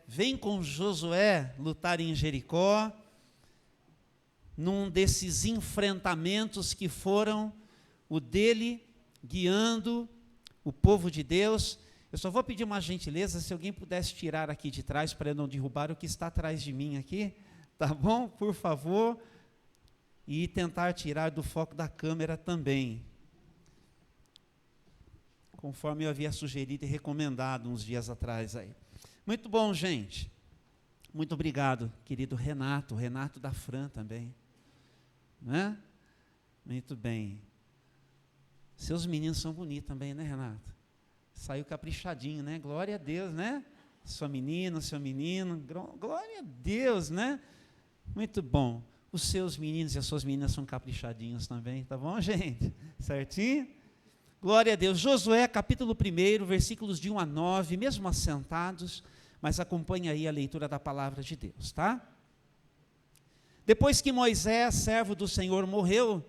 vem com Josué lutar em Jericó, num desses enfrentamentos que foram o dele guiando o povo de Deus. Eu só vou pedir uma gentileza, se alguém pudesse tirar aqui de trás, para eu não derrubar o que está atrás de mim aqui, tá bom? Por favor, e tentar tirar do foco da câmera também, conforme eu havia sugerido e recomendado uns dias atrás aí. Muito bom, gente. Muito obrigado, querido Renato da Fran também. Né? Muito bem. Seus meninos são bonitos também, né, Renato? Saiu caprichadinho, né? Glória a Deus, né? Sua menina, seu menino, glória a Deus, né? Muito bom. Os seus meninos e as suas meninas são caprichadinhos também, tá bom, gente? Certinho? Glória a Deus. Josué, capítulo 1, versículos de 1 a 9, mesmo assentados, mas acompanhe aí a leitura da palavra de Deus, tá? Depois que Moisés, servo do Senhor, morreu,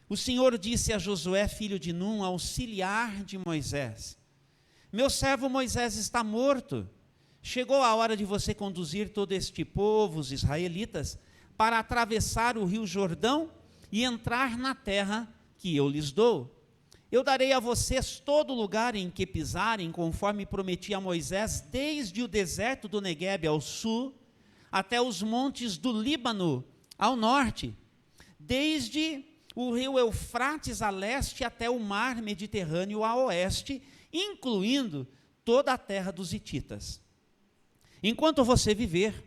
o Senhor disse a Josué, filho de Num, auxiliar de Moisés: meu servo Moisés está morto. Chegou a hora de você conduzir todo este povo, os israelitas, para atravessar o rio Jordão e entrar na terra que eu lhes dou. Eu darei a vocês todo lugar em que pisarem, conforme prometi a Moisés, desde o deserto do Neguebe ao sul, até os montes do Líbano ao norte, desde o rio Eufrates a leste até o mar Mediterrâneo a oeste, incluindo toda a terra dos hititas. Enquanto você viver,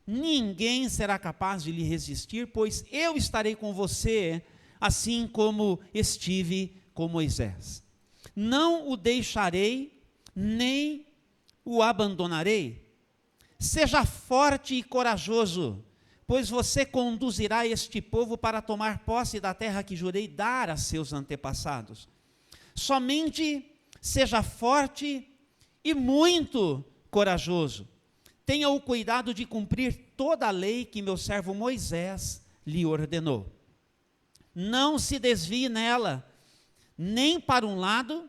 ninguém será capaz de lhe resistir, pois eu estarei com você, assim como estive com Moisés. Não o deixarei, nem o abandonarei. Seja forte e corajoso, pois você conduzirá este povo para tomar posse da terra que jurei dar a seus antepassados. Somente seja forte e muito corajoso. Tenha o cuidado de cumprir toda a lei que meu servo Moisés lhe ordenou. Não se desvie nela, nem para um lado,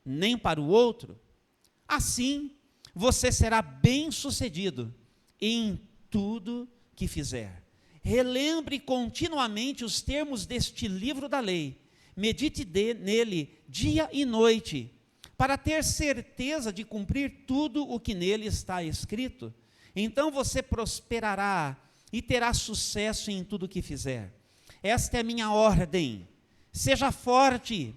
nem para o outro. Assim, você será bem-sucedido em tudo que fizer. Relembre continuamente os termos deste livro da lei. Medite nele dia e noite, para ter certeza de cumprir tudo o que nele está escrito. Então você prosperará e terá sucesso em tudo o que fizer. Esta é a minha ordem. Seja forte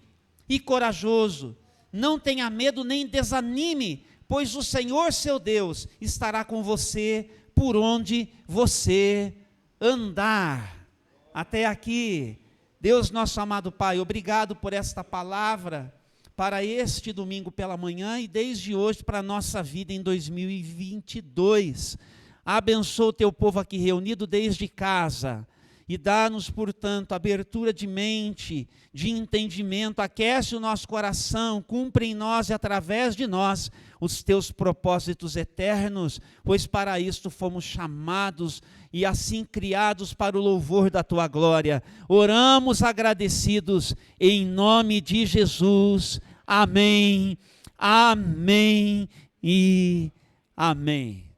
e corajoso, não tenha medo nem desanime, pois o Senhor seu Deus estará com você por onde você andar. Até aqui. Deus, nosso amado Pai, obrigado por esta palavra para este domingo pela manhã e desde hoje para a nossa vida em 2022. Abençoa o teu povo aqui reunido desde casa. E dá-nos, portanto, abertura de mente, de entendimento, aquece o nosso coração, cumpre em nós e através de nós os teus propósitos eternos, pois para isto fomos chamados e assim criados para o louvor da tua glória. Oramos agradecidos em nome de Jesus. Amém, amém e amém.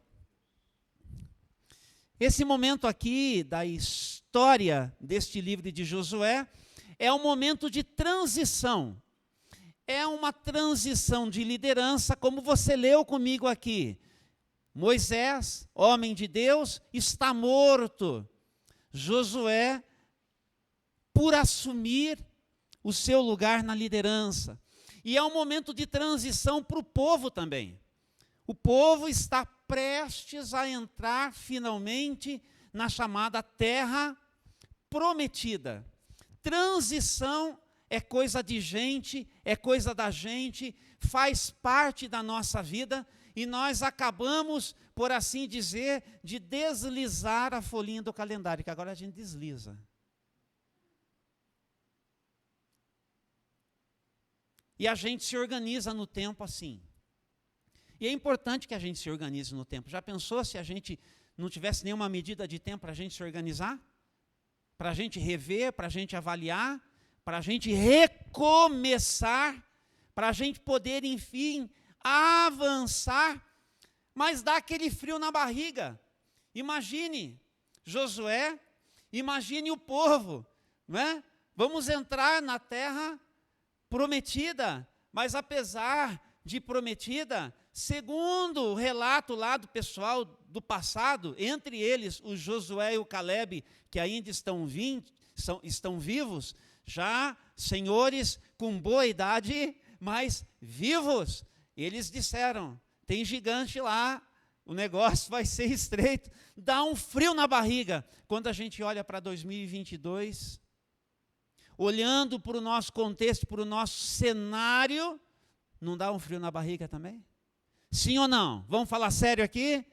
Esse momento aqui da história deste livro de Josué é um momento de transição. É uma transição de liderança, como você leu comigo aqui. Moisés, homem de Deus, está morto. Josué, por assumir o seu lugar na liderança. E é um momento de transição para o povo também. O povo está prestes a entrar finalmente na chamada terra prometida. Transição é coisa de gente, é coisa da gente, faz parte da nossa vida e nós acabamos, por assim dizer, de deslizar a folhinha do calendário, que agora a gente desliza. E a gente se organiza no tempo assim. E é importante que a gente se organize no tempo. Já pensou se a gente não tivesse nenhuma medida de tempo para a gente se organizar? Para a gente rever, para a gente avaliar, para a gente recomeçar, para a gente poder, enfim, avançar. mas dá aquele frio na barriga. Imagine Josué, imagine o povo, não é? Vamos entrar na terra prometida, mas apesar de prometida, segundo o relato lá do pessoal do passado, entre eles o Josué e o Calebe, que ainda estão vivos, já senhores com boa idade, mas vivos, eles disseram, tem gigante lá, o negócio vai ser estreito, dá um frio na barriga. Quando a gente olha para 2022, olhando para o nosso contexto, para o nosso cenário, não dá um frio na barriga também? Sim ou não? Vamos falar sério aqui?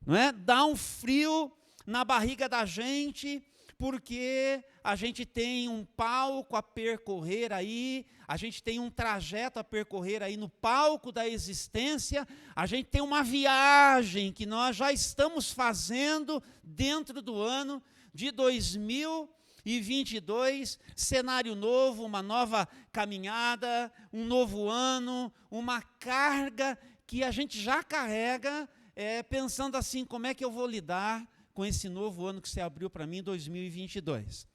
Não é? Dá um frio na barriga da gente, porque a gente tem um palco a percorrer aí, a gente tem um trajeto a percorrer aí no palco da existência, a gente tem uma viagem que nós já estamos fazendo dentro do ano de 2022, cenário novo, uma nova caminhada, um novo ano, uma carga que a gente já carrega, pensando assim, como é que eu vou lidar com esse novo ano que se abriu para mim, 2022.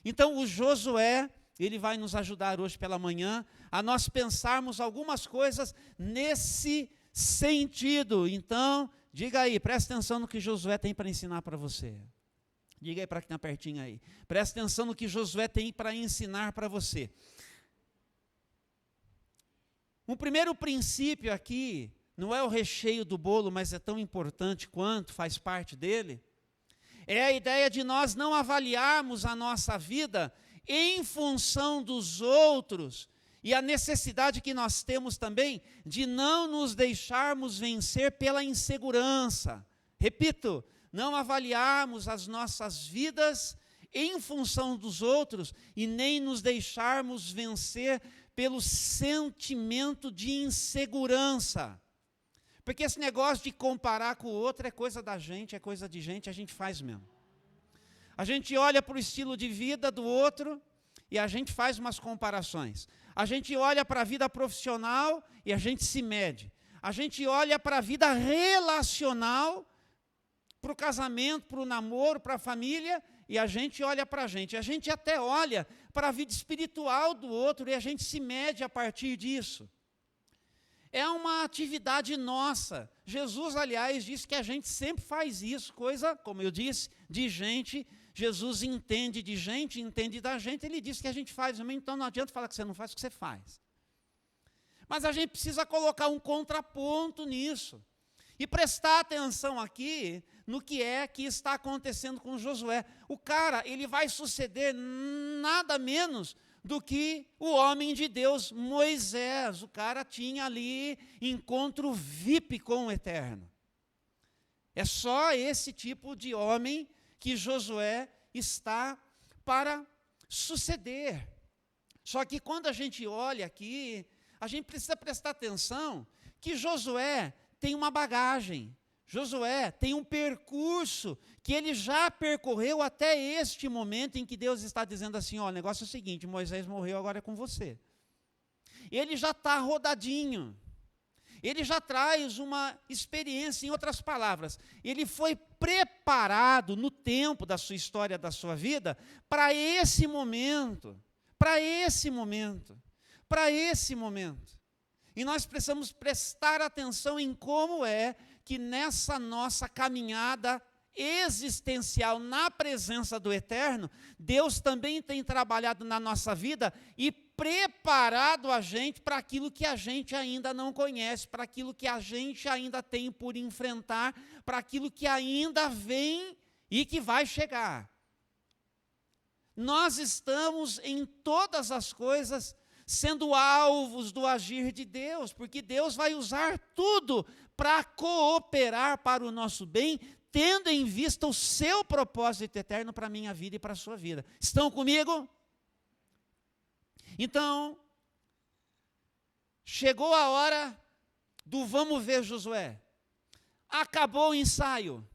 Então, o Josué, ele vai nos ajudar hoje pela manhã a nós pensarmos algumas coisas nesse sentido. Então, diga aí, presta atenção no que Josué tem para ensinar para você. Diga aí para quem está pertinho aí. Presta atenção no que Josué tem para ensinar para você. Um primeiro princípio aqui, não é o recheio do bolo, mas é tão importante quanto, faz parte dele, é a ideia de nós não avaliarmos a nossa vida em função dos outros e a necessidade que nós temos também de não nos deixarmos vencer pela insegurança. Repito, não avaliarmos as nossas vidas em função dos outros e nem nos deixarmos vencer pelo sentimento de insegurança. Porque esse negócio de comparar com o outro é coisa da gente, é coisa de gente, a gente faz mesmo. A gente olha para o estilo de vida do outro e a gente faz umas comparações. A gente olha para a vida profissional e a gente se mede. A gente olha para a vida relacional, para o casamento, para o namoro, para a família, e a gente olha para a gente. A gente até olha para a vida espiritual do outro e a gente se mede a partir disso. É uma atividade nossa. Jesus, aliás, disse que a gente sempre faz isso, coisa, como eu disse, de gente. Jesus entende de gente, entende da gente, ele disse que a gente faz, então não adianta falar que você não faz, o que você faz. Mas a gente precisa colocar um contraponto nisso. E prestar atenção aqui no que é que está acontecendo com Josué. O cara, ele vai suceder nada menos do que o homem de Deus, Moisés. O cara tinha ali encontro VIP com o Eterno. É só esse tipo de homem que Josué está para suceder. Só que quando a gente olha aqui, a gente precisa prestar atenção que Josué tem uma bagagem. Josué tem um percurso que ele já percorreu até este momento em que Deus está dizendo assim, ó, o negócio é o seguinte, Moisés morreu, agora é com você. Ele já está rodadinho. Ele já traz uma experiência, em outras palavras, ele foi preparado no tempo da sua história, da sua vida, para esse momento, para esse momento, para esse momento. E nós precisamos prestar atenção em como é que nessa nossa caminhada existencial na presença do Eterno, Deus também tem trabalhado na nossa vida e preparado a gente para aquilo que a gente ainda não conhece, para aquilo que a gente ainda tem por enfrentar, para aquilo que ainda vem e que vai chegar. Nós estamos em todas as coisas sendo alvos do agir de Deus, porque Deus vai usar tudo para cooperar para o nosso bem, tendo em vista o seu propósito eterno para a minha vida e para a sua vida. Estão comigo? Então, chegou a hora do vamos ver Josué. Acabou o ensaio.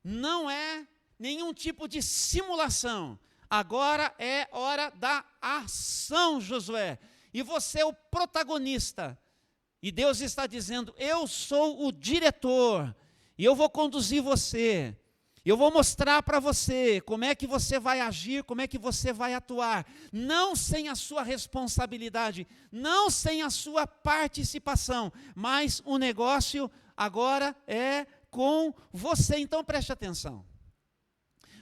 Não é nenhum tipo de simulação. Agora é hora da ação, Josué. E você é o protagonista. E Deus está dizendo: eu sou o diretor, e eu vou conduzir você. Eu vou mostrar para você como é que você vai agir, como é que você vai atuar, não sem a sua responsabilidade, não sem a sua participação, mas o negócio agora é com você. Então preste atenção.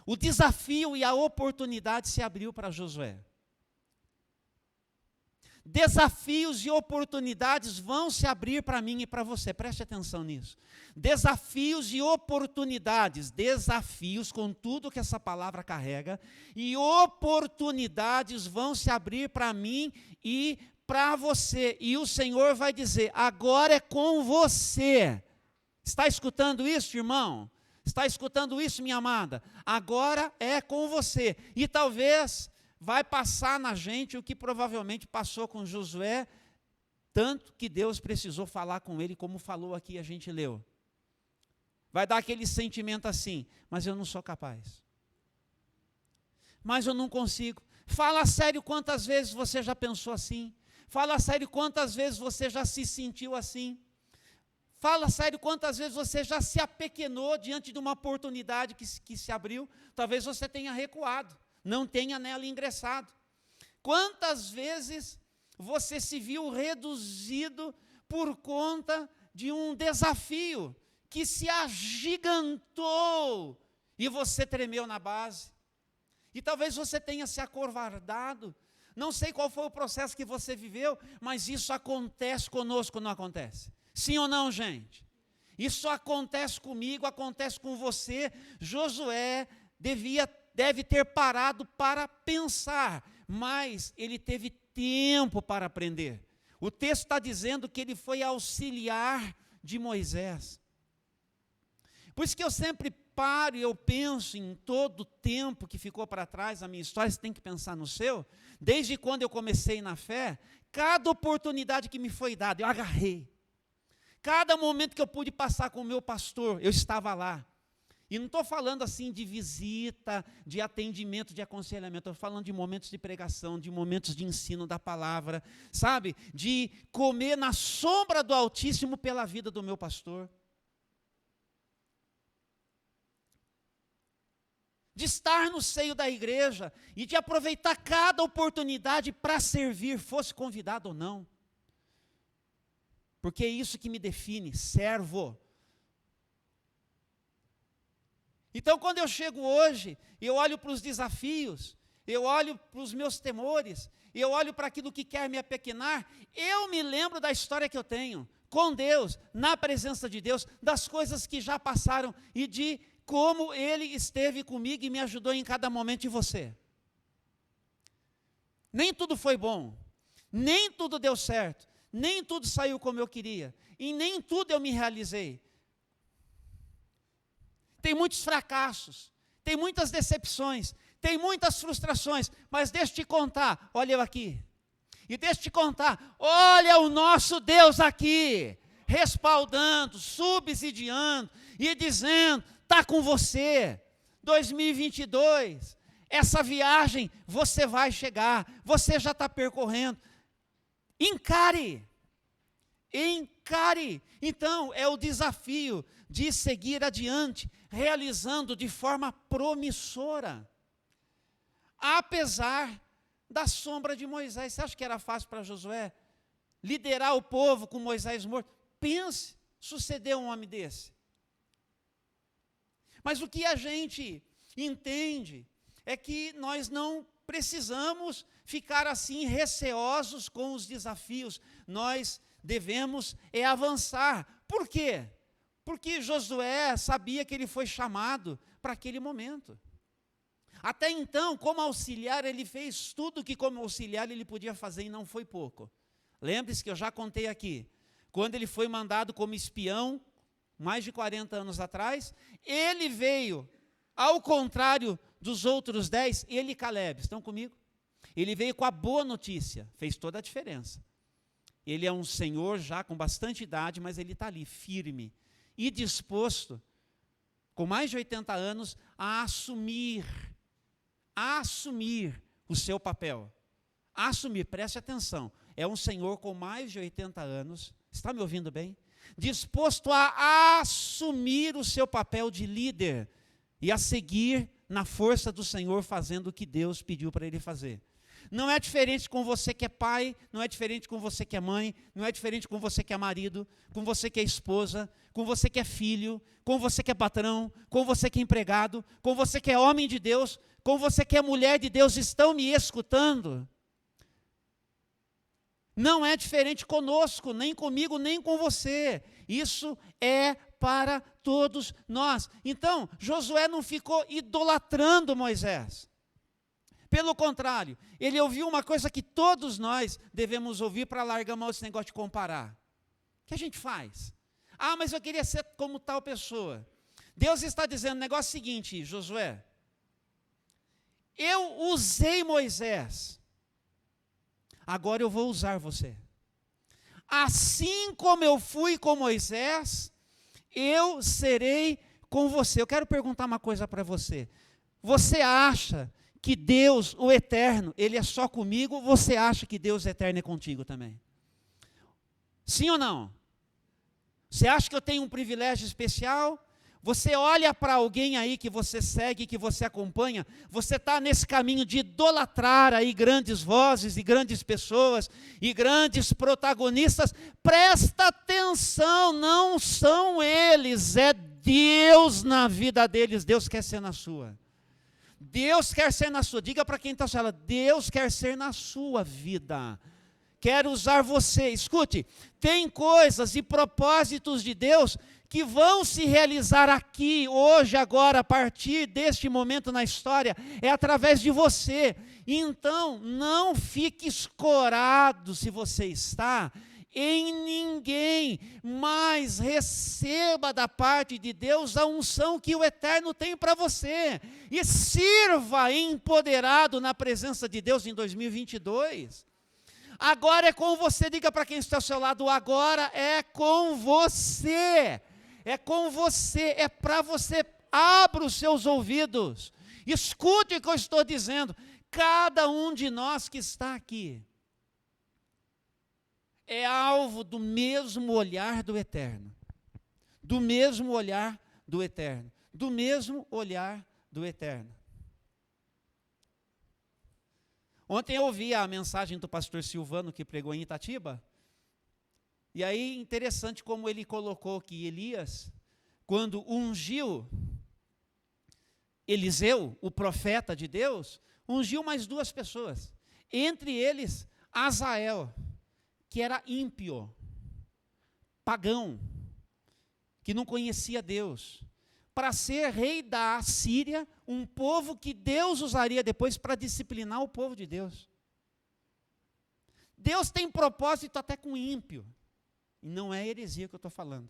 O desafio e a oportunidade se abriu para Josué. Desafios e oportunidades vão se abrir para mim e para você, preste atenção nisso. Desafios e oportunidades, desafios com tudo que essa palavra carrega, e oportunidades vão se abrir para mim e para você, e o Senhor vai dizer: agora é com você. Está escutando isso, irmão? Está escutando isso, minha amada? Agora é com você. E talvez vai passar na gente o que provavelmente passou com Josué, tanto que Deus precisou falar com ele, como falou aqui, a gente leu. Vai dar aquele sentimento assim: mas eu não sou capaz. Mas eu não consigo. Fala sério, quantas vezes você já pensou assim? Fala sério, quantas vezes você já se sentiu assim? Fala sério, quantas vezes você já se apequenou diante de uma oportunidade que se abriu? Talvez você tenha recuado, não tenha nela ingressado. Quantas vezes você se viu reduzido por conta de um desafio que se agigantou e você tremeu na base? E talvez você tenha se acovardado. Não sei qual foi o processo que você viveu, mas isso acontece conosco, não acontece? Sim ou não, gente? Isso acontece comigo, acontece com você. Josué deve ter parado para pensar, mas ele teve tempo para aprender. O texto está dizendo que ele foi auxiliar de Moisés. Por isso que eu sempre paro e eu penso em todo o tempo que ficou para trás a minha história. Você tem que pensar no seu. Desde quando eu comecei na fé, cada oportunidade que me foi dada, eu agarrei. Cada momento que eu pude passar com o meu pastor, eu estava lá. E não estou falando assim de visita, de atendimento, de aconselhamento. Estou falando de momentos de pregação, de momentos de ensino da palavra, sabe? De comer na sombra do Altíssimo pela vida do meu pastor. De estar no seio da igreja e de aproveitar cada oportunidade para servir, fosse convidado ou não. Porque é isso que me define, servo. Então, quando eu chego hoje, eu olho para os desafios, eu olho para os meus temores, eu olho para aquilo que quer me apequenar, eu me lembro da história que eu tenho com Deus, na presença de Deus, das coisas que já passaram e de como Ele esteve comigo e me ajudou em cada momento de você. Nem tudo foi bom, nem tudo deu certo, nem tudo saiu como eu queria, e nem tudo eu me realizei. Tem muitos fracassos, tem muitas decepções, tem muitas frustrações, mas deixa eu te contar, olha eu aqui, e deixa eu te contar, olha o nosso Deus aqui, respaldando, subsidiando e dizendo: está com você, 2022, essa viagem você vai chegar, você já está percorrendo, encare. Então é o desafio de seguir adiante, realizando de forma promissora, apesar da sombra de Moisés. Você acha que era fácil para Josué liderar o povo com Moisés morto? Pense, sucedeu um homem desse. Mas o que a gente entende é que nós não precisamos ficar assim receosos com os desafios. Nós devemos avançar. Por quê? Porque Josué sabia que ele foi chamado para aquele momento. Até então, como auxiliar, ele fez tudo que como auxiliar ele podia fazer, e não foi pouco. Lembre-se que eu já contei aqui, quando ele foi mandado como espião, mais de 40 anos atrás, ele veio, ao contrário dos outros 10, ele e Caleb, estão comigo? Ele veio com a boa notícia, fez toda a diferença. Ele é um senhor já com bastante idade, mas ele está ali, firme e disposto, com mais de 80 anos, a assumir o seu papel. Assumir, preste atenção, é um senhor com mais de 80 anos, Está me ouvindo bem? Disposto a assumir o seu papel de líder e a seguir na força do Senhor, fazendo o que Deus pediu para ele fazer. Não é diferente com você que é pai, não é diferente com você que é mãe, não é diferente com você que é marido, com você que é esposa, com você que é filho, com você que é patrão, com você que é empregado, com você que é homem de Deus, com você que é mulher de Deus. Estão me escutando? Não é diferente conosco, nem comigo, nem com você. Isso é para todos nós. Então, Josué não ficou idolatrando Moisés. Pelo contrário, ele ouviu uma coisa que todos nós devemos ouvir para largar mal esse negócio de comparar. O que a gente faz? Ah, mas eu queria ser como tal pessoa. Deus está dizendo o negócio seguinte, Josué. Eu usei Moisés. Agora eu vou usar você. Assim como eu fui com Moisés, eu serei com você. Eu quero perguntar uma coisa para você. Você acha que Deus, o eterno, ele é só comigo, ou você acha que Deus eterno é contigo também? Sim ou não? Você acha que eu tenho um privilégio especial? Você olha para alguém aí que você segue, que você acompanha, você está nesse caminho de idolatrar aí grandes vozes e grandes pessoas e grandes protagonistas. Presta atenção, não são eles, é Deus na vida deles. Deus quer ser na sua. Deus quer ser na sua. Diga para quem está falando, Deus quer ser na sua vida. Quer usar você. Escute, tem coisas e propósitos de Deus que vão se realizar aqui, hoje, agora, a partir deste momento na história, é através de você. Então, não fique escorado se você está em ninguém, mas receba da parte de Deus a unção que o Eterno tem para você. E sirva empoderado na presença de Deus em 2022. Agora é com você, diga para quem está ao seu lado, agora é com você. É com você, é para você. Abra os seus ouvidos, escute o que eu estou dizendo. Cada um de nós que está aqui é alvo do mesmo olhar do Eterno. Do mesmo olhar do Eterno. Do mesmo olhar do Eterno. Ontem eu ouvi a mensagem do pastor Silvano, que pregou em Itatiba. E aí, interessante como ele colocou que Elias, quando ungiu Eliseu, o profeta de Deus, ungiu mais duas pessoas. Entre eles, Azael, que era ímpio, pagão, que não conhecia Deus, para ser rei da Síria, um povo que Deus usaria depois para disciplinar o povo de Deus. Deus tem propósito até com ímpio. E não é heresia que eu estou falando.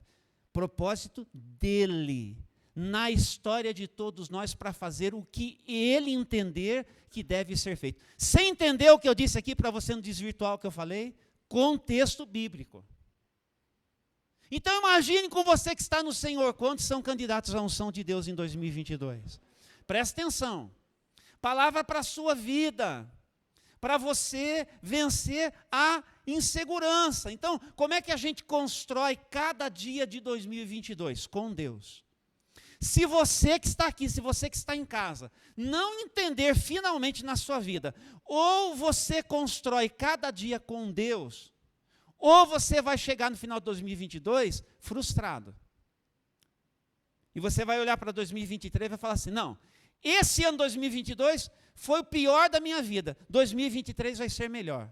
Propósito dele, na história de todos nós, para fazer o que ele entender que deve ser feito. Você entendeu o que eu disse aqui, para você não desvirtuar o que eu falei? Contexto bíblico. Então imagine com você que está no Senhor, quantos são candidatos à unção de Deus em 2022? Presta atenção. Palavra para a sua vida, para você vencer a insegurança. Então, como é que a gente constrói cada dia de 2022? Com Deus. Se você que está aqui, se você que está em casa, não entender finalmente na sua vida, ou você constrói cada dia com Deus, ou você vai chegar no final de 2022 frustrado. E você vai olhar para 2023 e vai falar assim, não, esse ano 2022 foi o pior da minha vida, 2023 vai ser melhor.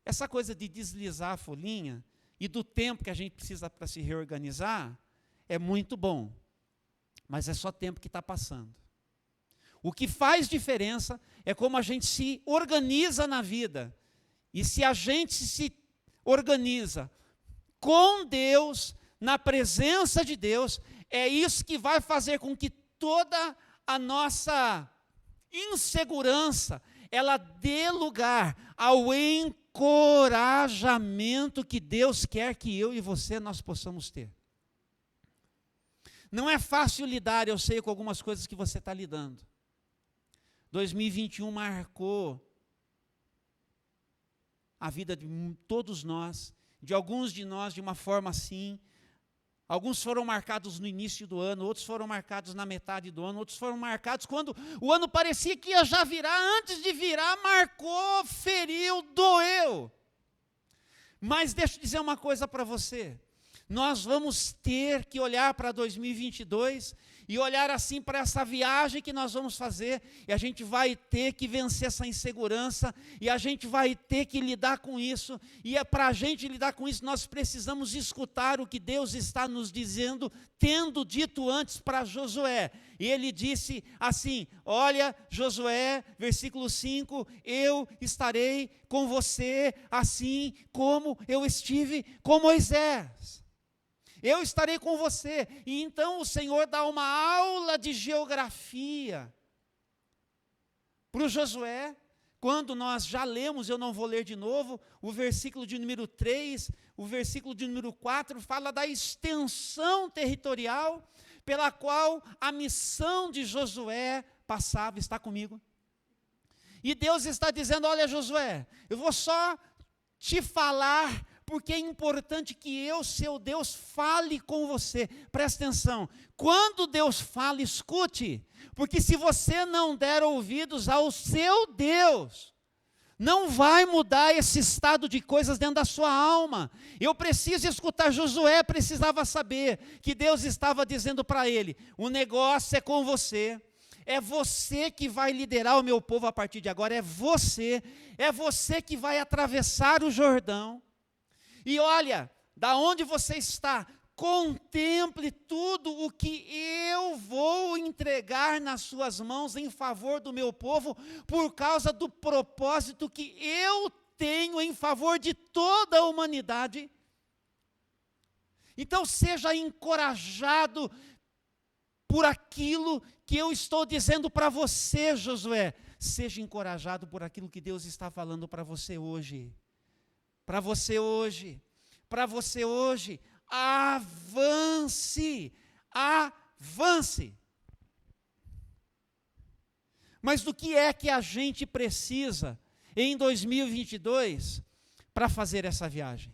Essa coisa de deslizar a folhinha e do tempo que a gente precisa para se reorganizar é muito bom, mas é só tempo que está passando. O que faz diferença é como a gente se organiza na vida. E se a gente se organiza com Deus, na presença de Deus, é isso que vai fazer com que toda a nossa insegurança, ela dê lugar ao encorajamento que Deus quer que eu e você nós possamos ter. Não é fácil lidar, eu sei, com algumas coisas que você está lidando. 2021 marcou a vida de todos nós, de alguns de nós de uma forma assim. Alguns foram marcados no início do ano, outros foram marcados na metade do ano, outros foram marcados quando o ano parecia que ia já virar, antes de virar, marcou, feriu, doeu. Mas deixa eu dizer uma coisa para você, nós vamos ter que olhar para 2022 e olhar assim para essa viagem que nós vamos fazer, e a gente vai ter que vencer essa insegurança, e a gente vai ter que lidar com isso, e para a gente lidar com isso, nós precisamos escutar o que Deus está nos dizendo, tendo dito antes para Josué. E ele disse assim, olha Josué, versículo 5, eu estarei com você assim como eu estive com Moisés. Eu estarei com você. E então o Senhor dá uma aula de geografia para o Josué. Quando nós já lemos, eu não vou ler de novo, o versículo de número 3, o versículo de número 4, fala da extensão territorial pela qual a missão de Josué passava. Está comigo? E Deus está dizendo, olha Josué, eu vou só te falar, porque é importante que eu, seu Deus, fale com você. Presta atenção, quando Deus fala, escute, porque se você não der ouvidos ao seu Deus, não vai mudar esse estado de coisas dentro da sua alma. Eu preciso escutar, Josué precisava saber que Deus estava dizendo para ele, o negócio é com você. É você que vai liderar o meu povo a partir de agora, é você que vai atravessar o Jordão. E olha, da onde você está, contemple tudo o que eu vou entregar nas suas mãos em favor do meu povo, por causa do propósito que eu tenho em favor de toda a humanidade. Então seja encorajado por aquilo que eu estou dizendo para você, Josué. Seja encorajado por aquilo que Deus está falando para você hoje. Para você hoje, avance, avance. Mas do que é que a gente precisa em 2022 para fazer essa viagem?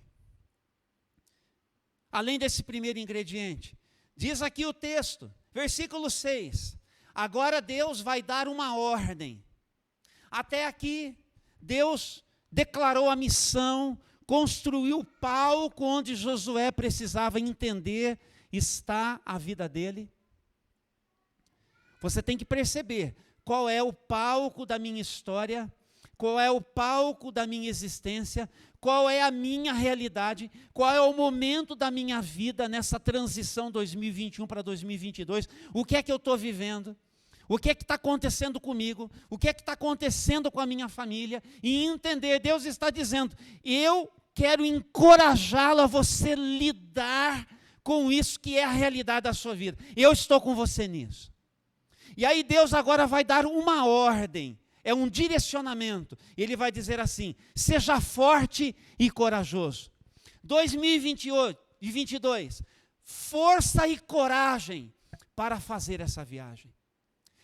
Além desse primeiro ingrediente, diz aqui o texto, versículo 6, agora Deus vai dar uma ordem. Até aqui, Deus declarou a missão, construiu o palco onde Josué precisava entender está a vida dele. Você tem que perceber qual é o palco da minha história, qual é o palco da minha existência, qual é a minha realidade, qual é o momento da minha vida nessa transição 2021 para 2022, o que é que eu estou vivendo, o que é que está acontecendo comigo, o que é que está acontecendo com a minha família, e entender, Deus está dizendo, eu quero encorajá-lo a você lidar com isso que é a realidade da sua vida, eu estou com você nisso. E aí Deus agora vai dar uma ordem, é um direcionamento, ele vai dizer assim, seja forte e corajoso. 2028 e 2022, força e coragem para fazer essa viagem.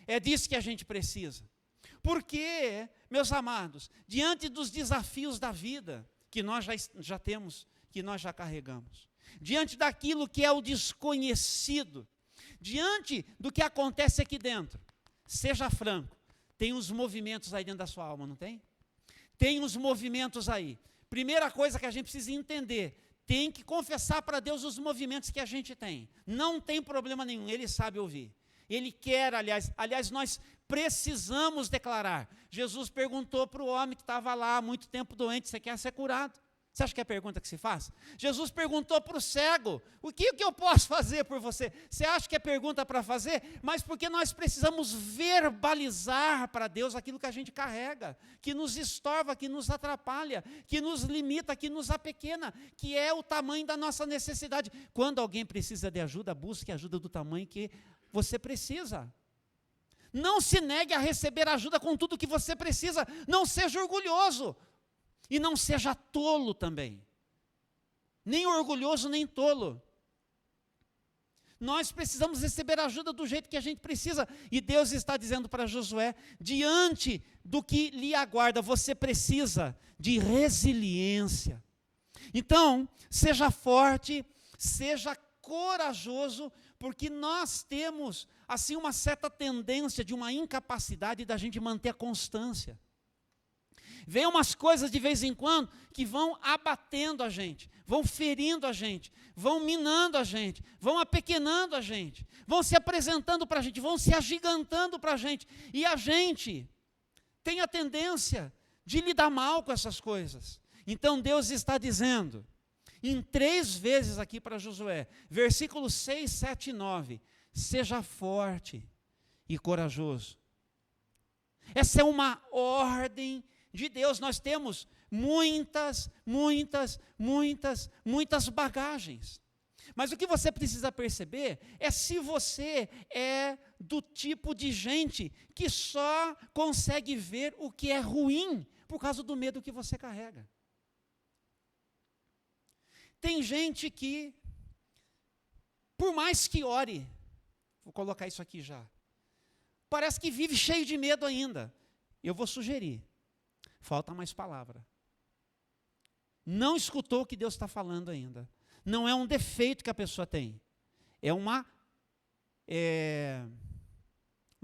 É disso que a gente precisa. Porque, meus amados, diante dos desafios da vida, que nós já temos, que nós já carregamos, diante daquilo que é o desconhecido, diante do que acontece aqui dentro, seja franco, tem uns movimentos aí dentro da sua alma, não tem? Tem uns movimentos aí. Primeira coisa que a gente precisa entender, tem que confessar para Deus os movimentos que a gente tem. Não tem problema nenhum, Ele sabe ouvir. Ele quer, aliás, nós precisamos declarar. Jesus perguntou para o homem que estava lá há muito tempo doente, você quer ser curado? Você acha que é a pergunta que se faz? Jesus perguntou para o cego, o que eu posso fazer por você? Você acha que é pergunta para fazer? Mas porque nós precisamos verbalizar para Deus aquilo que a gente carrega, que nos estorva, que nos atrapalha, que nos limita, que nos apequena, que é o tamanho da nossa necessidade. Quando alguém precisa de ajuda, busque ajuda do tamanho que você precisa. Não se negue a receber ajuda com tudo que você precisa, não seja orgulhoso. E não seja tolo também. Nem orgulhoso, nem tolo. Nós precisamos receber ajuda do jeito que a gente precisa. E Deus está dizendo para Josué, diante do que lhe aguarda, você precisa de resiliência. Então, seja forte, seja corajoso, porque nós temos, assim, uma certa tendência de uma incapacidade da gente manter a constância. Vem umas coisas de vez em quando que vão abatendo a gente, vão ferindo a gente, vão minando a gente, vão apequenando a gente, vão se apresentando para a gente, vão se agigantando para a gente. E a gente tem a tendência de lidar mal com essas coisas. Então Deus está dizendo, em 3 vezes aqui para Josué, versículos 6, 7 e 9, seja forte e corajoso. Essa é uma ordem de Deus. Nós temos muitas bagagens. Mas o que você precisa perceber é se você é do tipo de gente que só consegue ver o que é ruim por causa do medo que você carrega. Tem gente que, por mais que ore, vou colocar isso aqui já, parece que vive cheio de medo ainda. Eu vou sugerir, falta mais palavra. Não escutou o que Deus está falando ainda. Não é um defeito que a pessoa tem. É uma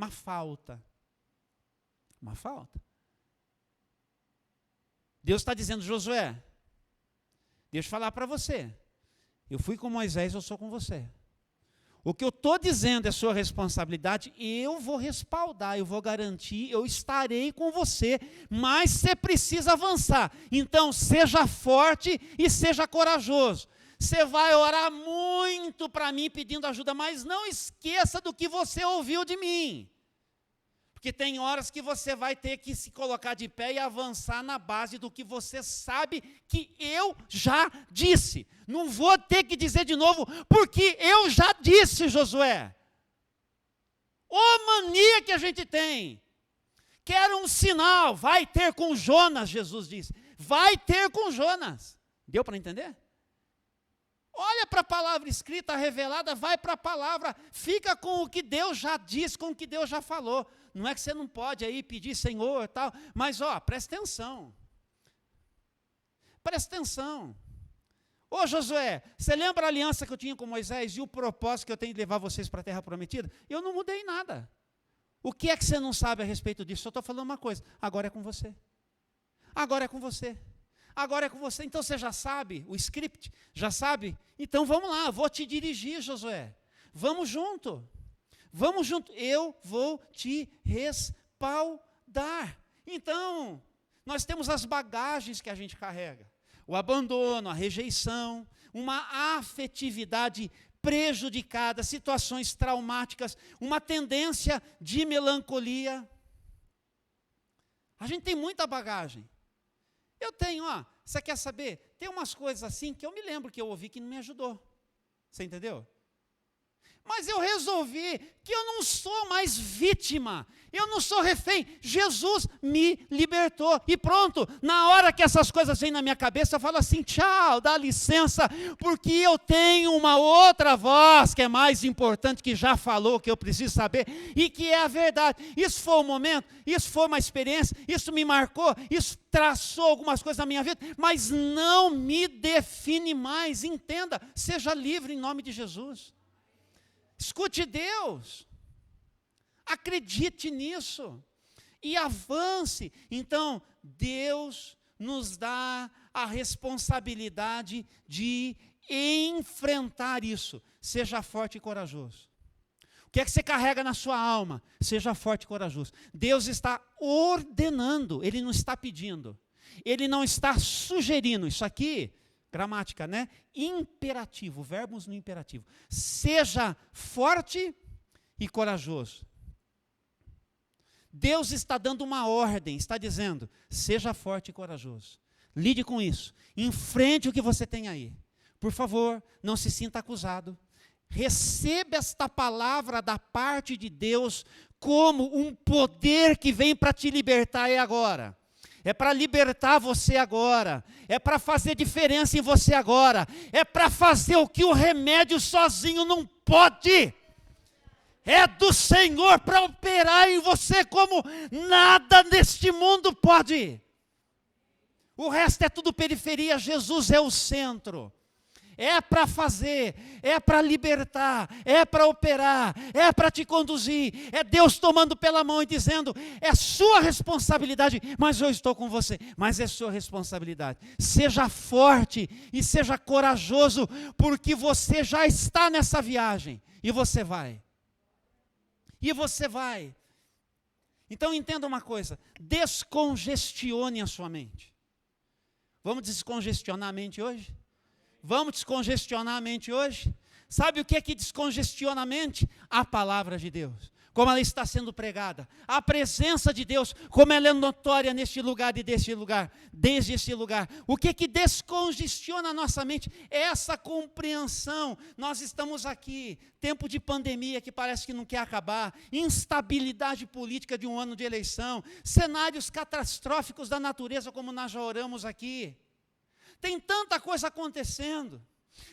falta. Uma falta. Deus está dizendo, Josué, deixa eu falar para você. Eu fui com Moisés, eu sou com você. O que eu estou dizendo é sua responsabilidade, eu vou respaldar, eu vou garantir, eu estarei com você, mas você precisa avançar. Então, seja forte e seja corajoso. Você vai orar muito para mim pedindo ajuda, mas não esqueça do que você ouviu de mim. Porque tem horas que você vai ter que se colocar de pé e avançar na base do que você sabe que eu já disse. Não vou ter que dizer de novo, porque eu já disse, Josué. Ô mania que a gente tem. Quero um sinal, vai ter com Jonas, Jesus disse. Vai ter com Jonas. Deu para entender? Olha para a palavra escrita, revelada, vai para a palavra, fica com o que Deus já disse, com o que Deus já falou. Não é que você não pode aí pedir Senhor e tal, mas presta atenção. Presta atenção. Ô Josué, você lembra a aliança que eu tinha com Moisés e o propósito que eu tenho de levar vocês para a terra prometida? Eu não mudei nada. O que é que você não sabe a respeito disso? Só estou falando uma coisa, agora é com você. Agora é com você. Agora é com você, então você já sabe o script, já sabe? Então vamos lá, vou te dirigir, Josué. Vamos junto, eu vou te respaldar. Então, nós temos as bagagens que a gente carrega. O abandono, a rejeição, uma afetividade prejudicada, situações traumáticas, uma tendência de melancolia. A gente tem muita bagagem. Eu tenho, você quer saber? Tem umas coisas assim que eu me lembro que eu ouvi que não me ajudou. Você entendeu? Mas eu resolvi que eu não sou mais vítima, eu não sou refém. Jesus me libertou. E pronto, na hora que essas coisas vêm na minha cabeça, eu falo assim, tchau, dá licença, porque eu tenho uma outra voz que é mais importante, que já falou, que eu preciso saber, e que é a verdade. Isso foi um momento, isso foi uma experiência, isso me marcou, isso traçou algumas coisas na minha vida, mas não me define mais. Entenda, seja livre em nome de Jesus. Escute Deus, acredite nisso e avance. Então, Deus nos dá a responsabilidade de enfrentar isso. Seja forte e corajoso. O que é que você carrega na sua alma? Seja forte e corajoso. Deus está ordenando, Ele não está pedindo. Ele não está sugerindo. Isso aqui, gramática, né? Imperativo, verbos no imperativo. Seja forte e corajoso. Deus está dando uma ordem, está dizendo, seja forte e corajoso. Lide com isso. Enfrente o que você tem aí. Por favor, não se sinta acusado. Receba esta palavra da parte de Deus como um poder que vem para te libertar agora. é para libertar você agora, é para fazer diferença em você agora, é para fazer o que o remédio sozinho não pode. É do Senhor para operar em você como nada neste mundo pode. O resto é tudo periferia, Jesus é o centro. É para fazer, é para libertar, é para operar, é para te conduzir. É Deus tomando pela mão e dizendo, é sua responsabilidade, mas eu estou com você. Mas é sua responsabilidade. Seja forte e seja corajoso, porque você já está nessa viagem. E você vai. E você vai. Então entenda uma coisa, descongestione a sua mente. Vamos descongestionar a mente hoje? Vamos descongestionar a mente hoje? Sabe o que é que descongestiona a mente? A palavra de Deus, como ela está sendo pregada. A presença de Deus, como ela é notória neste lugar e deste lugar, desde este lugar. O que é que descongestiona a nossa mente? É essa compreensão. Nós estamos aqui, tempo de pandemia que parece que não quer acabar, instabilidade política de um ano de eleição, cenários catastróficos da natureza como nós já oramos aqui. Tem tanta coisa acontecendo.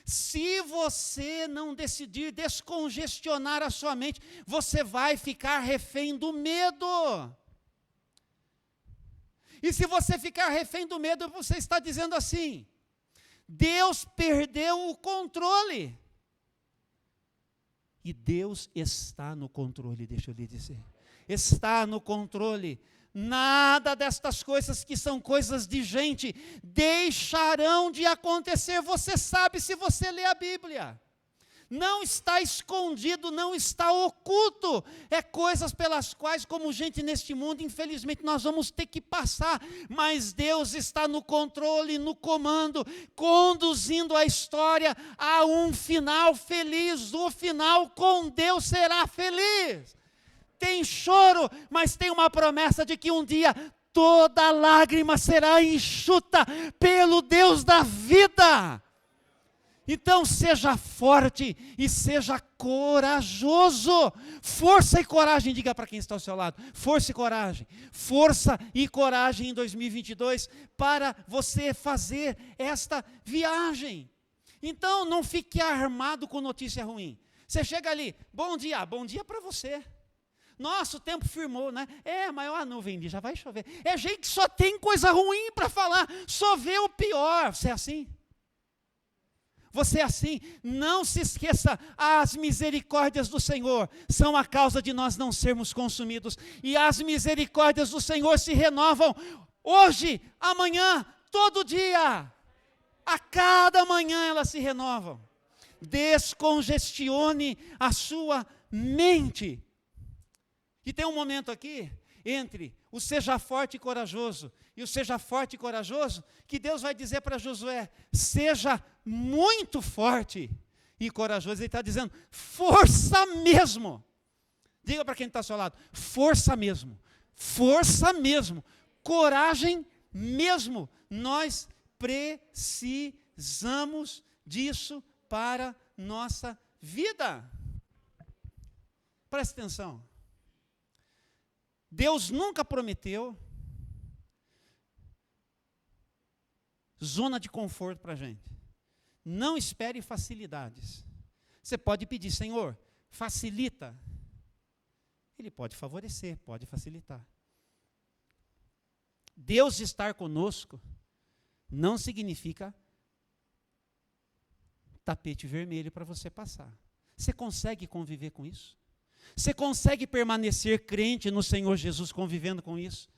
Se você não decidir descongestionar a sua mente, você vai ficar refém do medo. E se você ficar refém do medo, você está dizendo assim, Deus perdeu o controle. E Deus está no controle, deixa eu lhe dizer. Está no controle. Nada destas coisas que são coisas de gente deixarão de acontecer. Você sabe se você lê a Bíblia. Não está escondido, não está oculto. É coisas pelas quais, como gente neste mundo, infelizmente nós vamos ter que passar. Mas Deus está no controle, no comando, conduzindo a história a um final feliz. O final com Deus será feliz. Tem choro, mas tem uma promessa de que um dia toda lágrima será enxuta pelo Deus da vida. Então seja forte e seja corajoso. Força e coragem, diga para quem está ao seu lado. Força e coragem. Força e coragem em 2022 para você fazer esta viagem. Então não fique armado com notícia ruim. Você chega ali, bom dia para você. Nossa, o tempo firmou, né? Mas a nuvem já vai chover. É gente que só tem coisa ruim para falar, só vê o pior. Você é assim? Você é assim? Não se esqueça, as misericórdias do Senhor são a causa de nós não sermos consumidos. E as misericórdias do Senhor se renovam hoje, amanhã, todo dia. A cada manhã elas se renovam. Descongestione a sua mente. E tem um momento aqui, entre o seja forte e corajoso, e o seja forte e corajoso, que Deus vai dizer para Josué, seja muito forte e corajoso. Ele está dizendo, força mesmo. Diga para quem está ao seu lado, força mesmo, coragem mesmo. Nós precisamos disso para nossa vida. Preste atenção. Deus nunca prometeu zona de conforto para a gente. Não espere facilidades. Você pode pedir, Senhor, facilita. Ele pode favorecer, pode facilitar. Deus estar conosco não significa tapete vermelho para você passar. Você consegue conviver com isso? Você consegue permanecer crente no Senhor Jesus, convivendo com isso?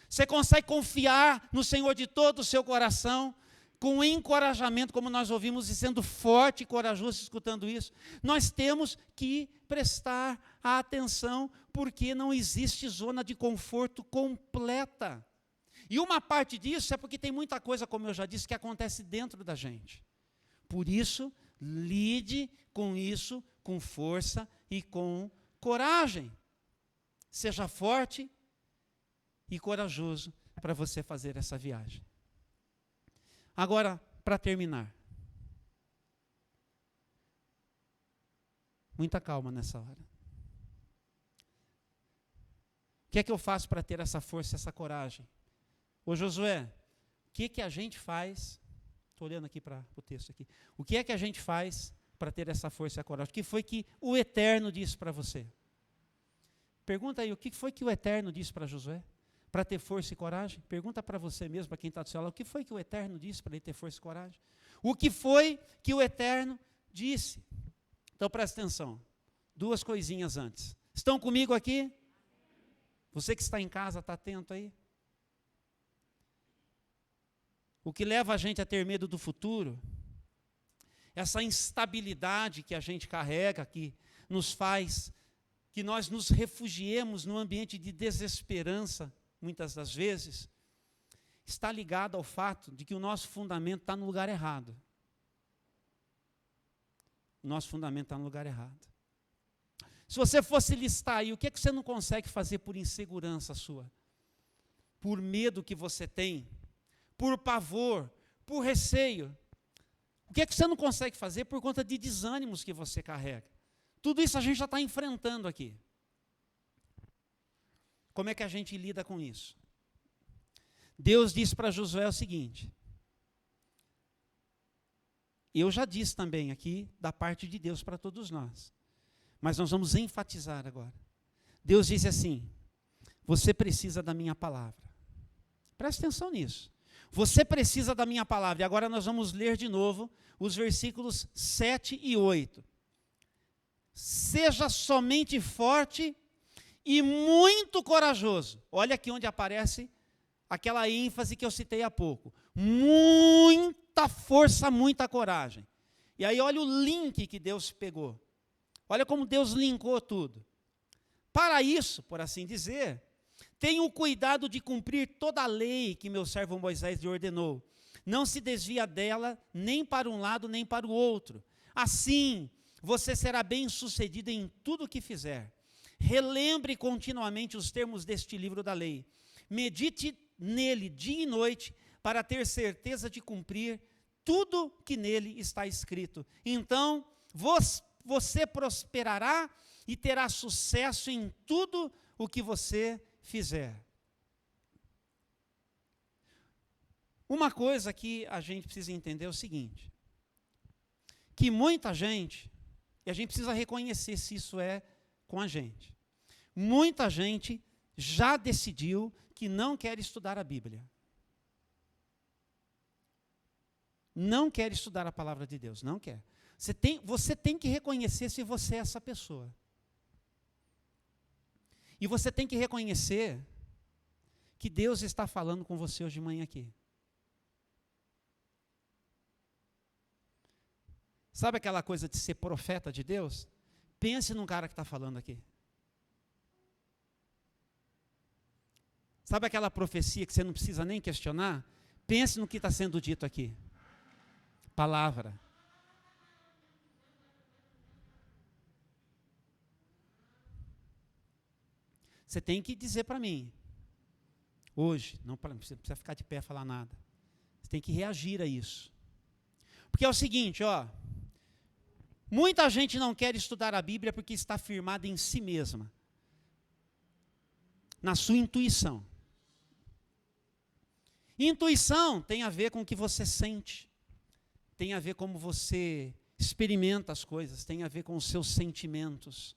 Você consegue confiar no Senhor de todo o seu coração, com encorajamento, como nós ouvimos, e sendo forte e corajoso escutando isso? Nós temos que prestar atenção, porque não existe zona de conforto completa. E uma parte disso é porque tem muita coisa, como eu já disse, que acontece dentro da gente. Por isso, lide com isso com força e com coragem. Seja forte e corajoso para você fazer essa viagem. Agora, para terminar. Muita calma nessa hora. O que é que eu faço para ter essa força, essa coragem? Ô Josué, o que a gente faz? Estou olhando aqui para o texto aqui. O que é que a gente faz para ter essa força e a coragem? O que foi que o Eterno disse para você? Pergunta aí, o que foi que o Eterno disse para Josué? Para ter força e coragem? Pergunta para você mesmo, para quem está do seu lado, o que foi que o Eterno disse para ele ter força e coragem? O que foi que o Eterno disse? Então presta atenção, 2 coisinhas antes. Estão comigo aqui? Você que está em casa, está atento aí? O que leva a gente a ter medo do futuro, essa instabilidade que a gente carrega, que nos faz que nós nos refugiemos num ambiente de desesperança, muitas das vezes, está ligado ao fato de que o nosso fundamento está no lugar errado. O nosso fundamento está no lugar errado. Se você fosse listar aí, o que é que você não consegue fazer por insegurança sua? Por medo que você tem? Por pavor? Por receio? O que é que você não consegue fazer por conta de desânimos que você carrega? Tudo isso a gente já está enfrentando aqui. Como é que a gente lida com isso? Deus disse para Josué o seguinte, eu já disse também aqui, da parte de Deus para todos nós, mas nós vamos enfatizar agora. Deus disse assim, você precisa da minha palavra. Presta atenção nisso. Você precisa da minha palavra. E agora nós vamos ler de novo os versículos 7 e 8. Seja somente forte e muito corajoso. Olha aqui onde aparece aquela ênfase que eu citei há pouco. Muita força, muita coragem. E aí olha o link que Deus pegou. Olha como Deus linkou tudo. Para isso, por assim dizer, tenha o cuidado de cumprir toda a lei que meu servo Moisés lhe ordenou. Não se desvia dela nem para um lado nem para o outro. Assim, você será bem-sucedido em tudo o que fizer. Relembre continuamente os termos deste livro da lei. Medite nele dia e noite para ter certeza de cumprir tudo que nele está escrito. Então, você prosperará e terá sucesso em tudo o que você fizer. Uma coisa que a gente precisa entender é o seguinte, que muita gente, e a gente precisa reconhecer se isso é com a gente, muita gente já decidiu que não quer estudar a Bíblia. Não quer estudar a palavra de Deus, não quer. Você tem que reconhecer se você é essa pessoa. E você tem que reconhecer que Deus está falando com você hoje de manhã aqui. Sabe aquela coisa de ser profeta de Deus? Pense num cara que está falando aqui. Sabe aquela profecia que você não precisa nem questionar? Pense no que está sendo dito aqui. Palavra. Você tem que dizer para mim, hoje, não precisa ficar de pé e falar nada. Você tem que reagir a isso. Porque é o seguinte, ó, muita gente não quer estudar a Bíblia porque está firmada em si mesma, na sua intuição. Intuição tem a ver com o que você sente, tem a ver como você experimenta as coisas, tem a ver com os seus sentimentos,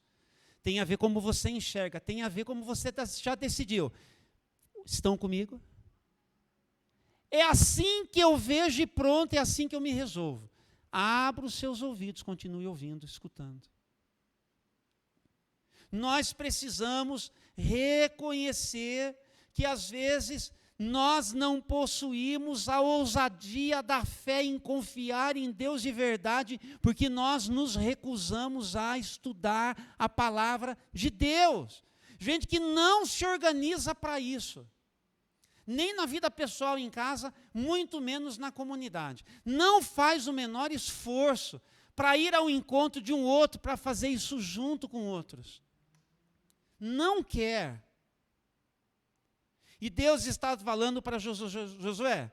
tem a ver como você enxerga, tem a ver como você já decidiu. Estão comigo? É assim que eu vejo e pronto, é assim que eu me resolvo. Abra os seus ouvidos, continue ouvindo, escutando. Nós precisamos reconhecer que às vezes nós não possuímos a ousadia da fé em confiar em Deus de verdade, porque nós nos recusamos a estudar a palavra de Deus. Gente que não se organiza para isso. Nem na vida pessoal em casa, muito menos na comunidade. Não faz o menor esforço para ir ao encontro de um outro, para fazer isso junto com outros. Não quer. E Deus está falando para Josué,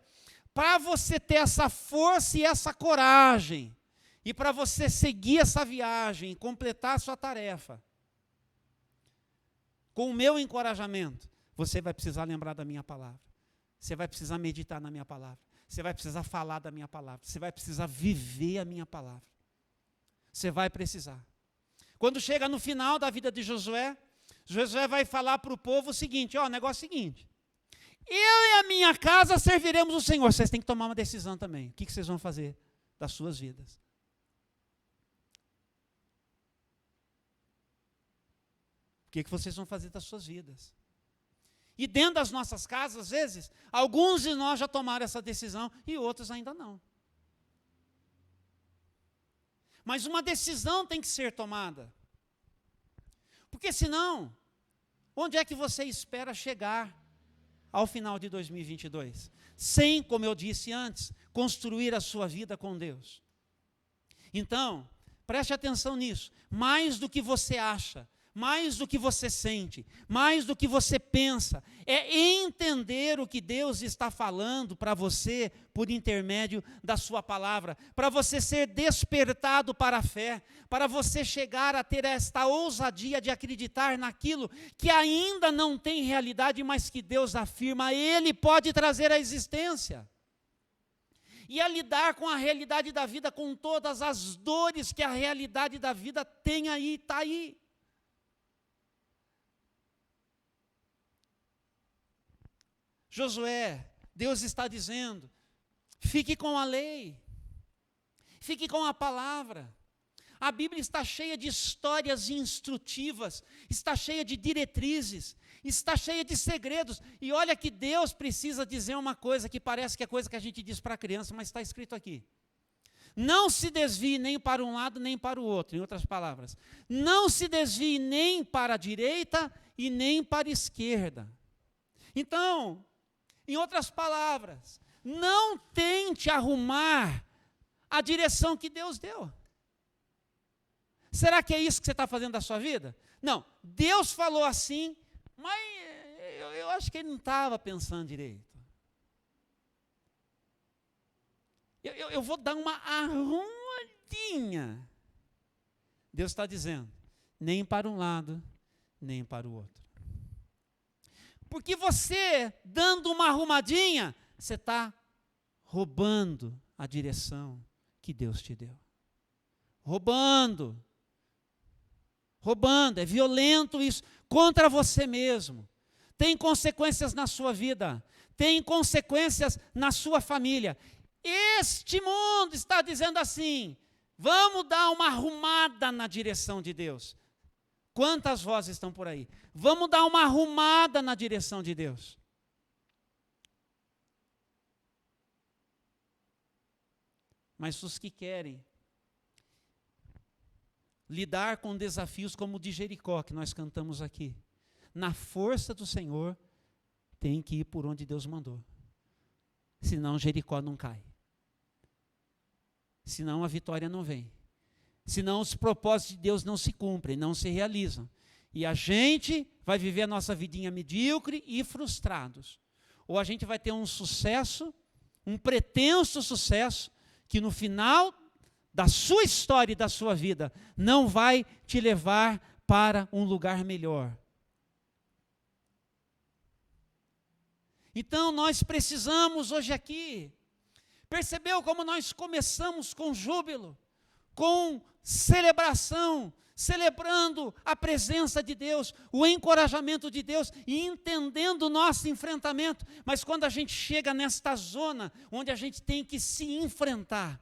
para você ter essa força e essa coragem, e para você seguir essa viagem, completar a sua tarefa, com o meu encorajamento, você vai precisar lembrar da minha palavra. você vai precisar meditar na minha palavra. Você vai precisar falar da minha palavra. Você vai precisar viver a minha palavra. Você vai precisar. Quando chega no final da vida de Josué, Josué vai falar para o povo o seguinte, o negócio é o seguinte, eu e a minha casa serviremos o Senhor. Vocês têm que tomar uma decisão também. O que vocês vão fazer das suas vidas? O que vocês vão fazer das suas vidas? E dentro das nossas casas, às vezes, alguns de nós já tomaram essa decisão e outros ainda não. Mas uma decisão tem que ser tomada. Porque senão, onde é que você espera chegar ao final de 2022? Sem, como eu disse antes, construir a sua vida com Deus. Então, preste atenção nisso. Mais do que você acha, mais do que você sente, mais do que você pensa, é entender o que Deus está falando para você por intermédio da sua palavra, para você ser despertado para a fé, para você chegar a ter esta ousadia de acreditar naquilo que ainda não tem realidade, mas que Deus afirma, Ele pode trazer à existência. E a lidar com a realidade da vida, com todas as dores que a realidade da vida tem aí, está aí. Josué, Deus está dizendo, fique com a lei, fique com a palavra. A Bíblia está cheia de histórias instrutivas, está cheia de diretrizes, está cheia de segredos. E olha que Deus precisa dizer uma coisa que parece que é coisa que a gente diz para a criança, mas está escrito aqui. Não se desvie nem para um lado nem para o outro, em outras palavras. Não se desvie nem para a direita e nem para a esquerda. Então, em outras palavras, não tente arrumar a direção que Deus deu. Será que é isso que você está fazendo da sua vida? Não, Deus falou assim, mas eu acho que Ele não estava pensando direito. Eu vou dar uma arrumadinha. Deus está dizendo, nem para um lado, nem para o outro. Porque você, dando uma arrumadinha, você está roubando a direção que Deus te deu. Roubando. Roubando, é violento isso, contra você mesmo. Tem consequências na sua vida, tem consequências na sua família. Este mundo está dizendo assim, vamos dar uma arrumada na direção de Deus. Quantas vozes estão por aí? Vamos dar uma arrumada na direção de Deus. Mas os que querem lidar com desafios como o de Jericó, que nós cantamos aqui, na força do Senhor, tem que ir por onde Deus mandou. Senão Jericó não cai. Senão a vitória não vem. Senão os propósitos de Deus não se cumprem, não se realizam. E a gente vai viver a nossa vidinha medíocre e frustrados. Ou a gente vai ter um sucesso, um pretenso sucesso, que no final da sua história e da sua vida não vai te levar para um lugar melhor. Então nós precisamos hoje aqui, percebeu como nós começamos com júbilo, com celebração, celebrando a presença de Deus, o encorajamento de Deus e entendendo o nosso enfrentamento. Mas quando a gente chega nesta zona onde a gente tem que se enfrentar,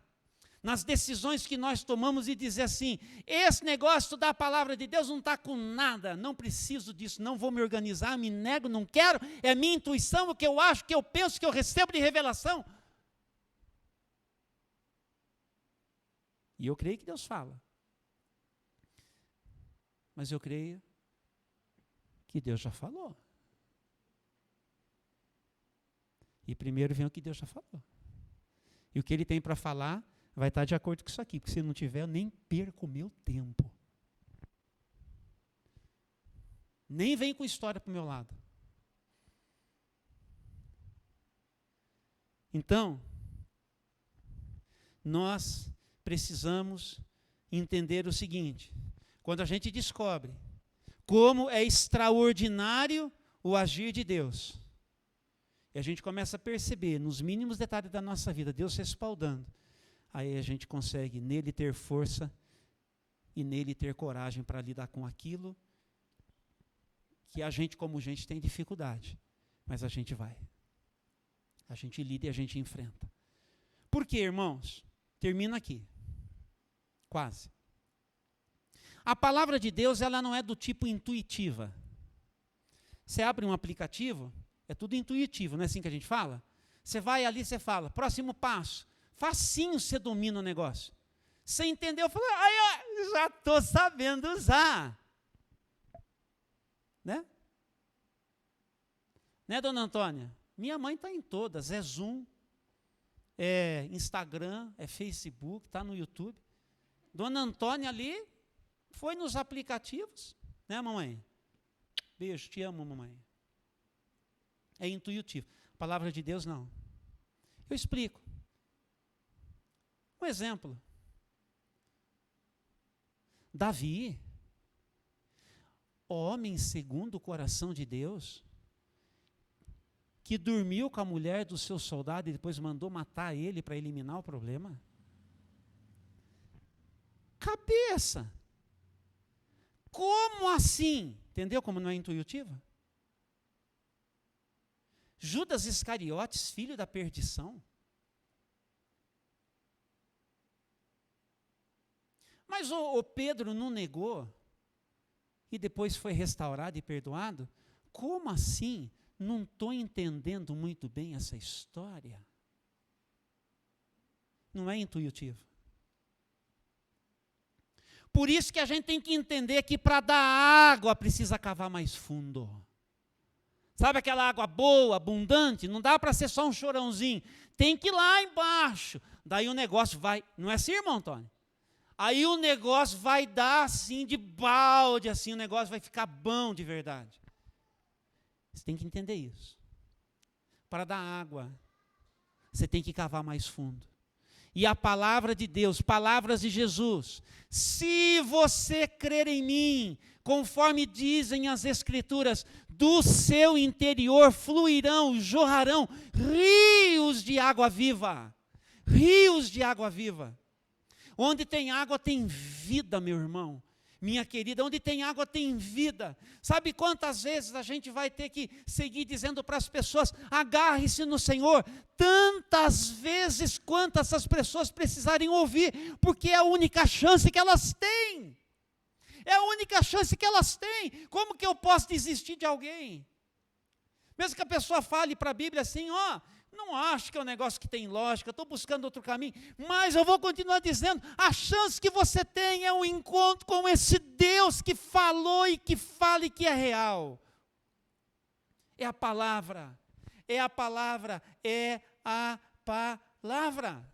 nas decisões que nós tomamos e dizer assim, esse negócio da palavra de Deus não está com nada, não preciso disso, não vou me organizar, me nego, não quero, é a minha intuição, o que eu acho, o que eu penso, o que eu recebo de revelação. E eu creio que Deus fala. Mas eu creio que Deus já falou. E primeiro vem o que Deus já falou. E o que Ele tem para falar vai estar de acordo com isso aqui, porque se não tiver, eu nem perco o meu tempo. Nem vem com história para o meu lado. Então, nós precisamos entender o seguinte, quando a gente descobre como é extraordinário o agir de Deus, E a gente começa a perceber, nos mínimos detalhes da nossa vida, Deus respaldando. Aí a gente consegue nele ter força e nele ter coragem para lidar com aquilo que a gente, como gente, tem dificuldade. Mas a gente vai. A gente lida e a gente enfrenta. Por quê, irmãos? Termina aqui. Quase. A palavra de Deus, ela não é do tipo intuitiva. Você abre um aplicativo, é tudo intuitivo, não é assim que a gente fala? Você vai ali, você fala, próximo passo. Facinho você domina o negócio. Você entendeu? Eu falo, já estou sabendo usar. Né? Né, dona Antônia? Minha mãe está em todas, é Zoom, é Instagram, é Facebook, está no YouTube. Dona Antônia ali foi nos aplicativos, né, mamãe? Beijo, te amo, mamãe. É intuitivo. A palavra de Deus, não. Eu explico. Um exemplo. Davi, homem segundo o coração de Deus, que dormiu com a mulher do seu soldado e depois mandou matar ele para eliminar o problema. Cabeça. Como assim? Entendeu como não é intuitiva? Judas Iscariotes, filho da perdição. Mas o Pedro não negou e depois foi restaurado e perdoado? Como assim? Não estou entendendo muito bem essa história. Não é intuitivo. Por isso que a gente tem que entender que para dar água precisa cavar mais fundo. Sabe aquela água boa, abundante? Não dá para ser só um chorãozinho. Tem que ir lá embaixo. Daí o negócio vai... Não é assim, irmão Antônio? Aí o negócio vai dar assim de balde, assim, o negócio vai ficar bom de verdade. Você tem que entender isso. Para dar água, você tem que cavar mais fundo. E a palavra de Deus, palavras de Jesus, se você crer em mim, conforme dizem as Escrituras, do seu interior fluirão, jorrarão rios de água viva. Rios de água viva. Onde tem água tem vida, meu irmão. Minha querida, onde tem água tem vida. Sabe quantas vezes a gente vai ter que seguir dizendo para as pessoas, agarre-se no Senhor, tantas vezes quantas essas pessoas precisarem ouvir, porque é a única chance que elas têm. É a única chance que elas têm. Como que eu posso desistir de alguém? Mesmo que a pessoa fale para a Bíblia assim, não acho que é um negócio que tem lógica, estou buscando outro caminho, mas eu vou continuar dizendo, a chance que você tem é um encontro com esse Deus que falou e que fala e que é real. É a palavra, é a palavra, é a palavra.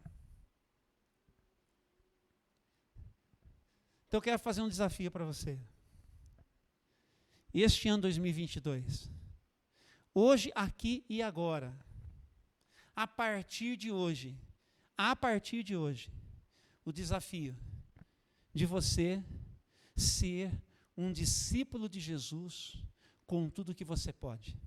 Então eu quero fazer um desafio para você. Este ano 2022, hoje, aqui e agora, a partir de hoje, o desafio de você ser um discípulo de Jesus com tudo que você pode.